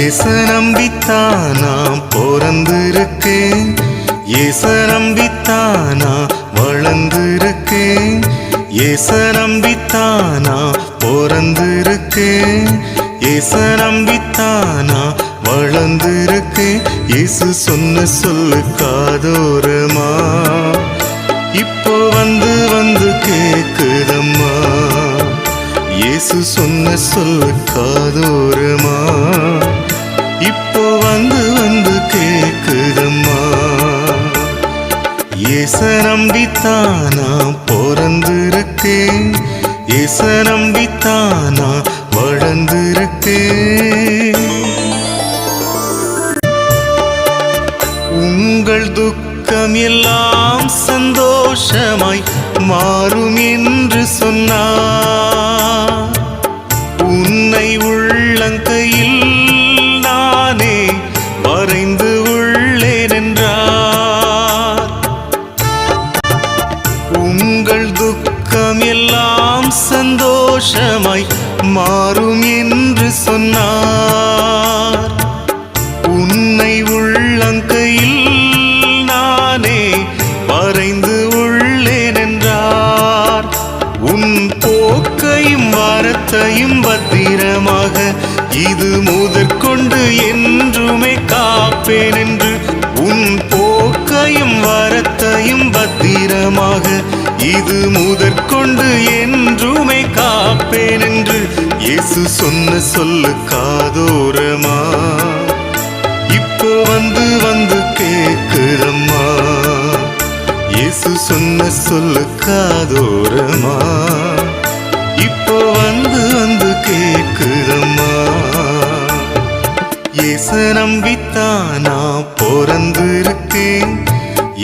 ஏச நம்பித்தானா பிறந்திருக்கேன், ஏச நம்பித்தானா வளர்ந்திருக்கேன், ஏச நம்பித்தானா பிறந்திருக்கேன், ஏச நம்பித்தானா வளர்ந்திருக்கேன். இயேசு சொன்ன சொல்லு காதோரமா இப்போ வந்து வந்து கேக்குதம்மா. இயேசு சொன்ன சொல்லு காதோரமா இப்போ வந்து வந்து கேக்குதம்மா. ஏச நம்பித்தானா பிறந்திருக்கேன், ஏச நம்பித்தானா வளர்ந்திருக்கேன். உங்கள் துக்கம் எல்லாம் சந்தோஷமாய் மாறும் என்று சொன்னார். உன்னை உள்ளங்கையில் நானே வரைந்து உள்ளேன் என்றார். உங்கள் துக்கம் எல்லாம் சந்தோஷமாய் மாறும் என்று சொன்னார். உன்னை உள்ளங்கையில் நானே வரைந்து உள்ளேன் என்றார். உன் போக்கையும் வரத்தையும் பத்திரமாக இது முதற்கொண்டு என்றுமே காப்பேன் என்று. உன் போக்கையும் வரத்தையும் பத்திரமாக இது முதற்கொண்டு என்றுமே காப்பேன் என்று. இயேசு சொன்ன சொல்லு காதோரமா இப்போ வந்து வந்து கேக்குதம்மா. இயேசு சொன்ன சொல்லு காதோரமா இப்போ வந்து வந்து கேக்குதம்மா. ஏச நம்பித்தானா பிறந்திருக்கேன்,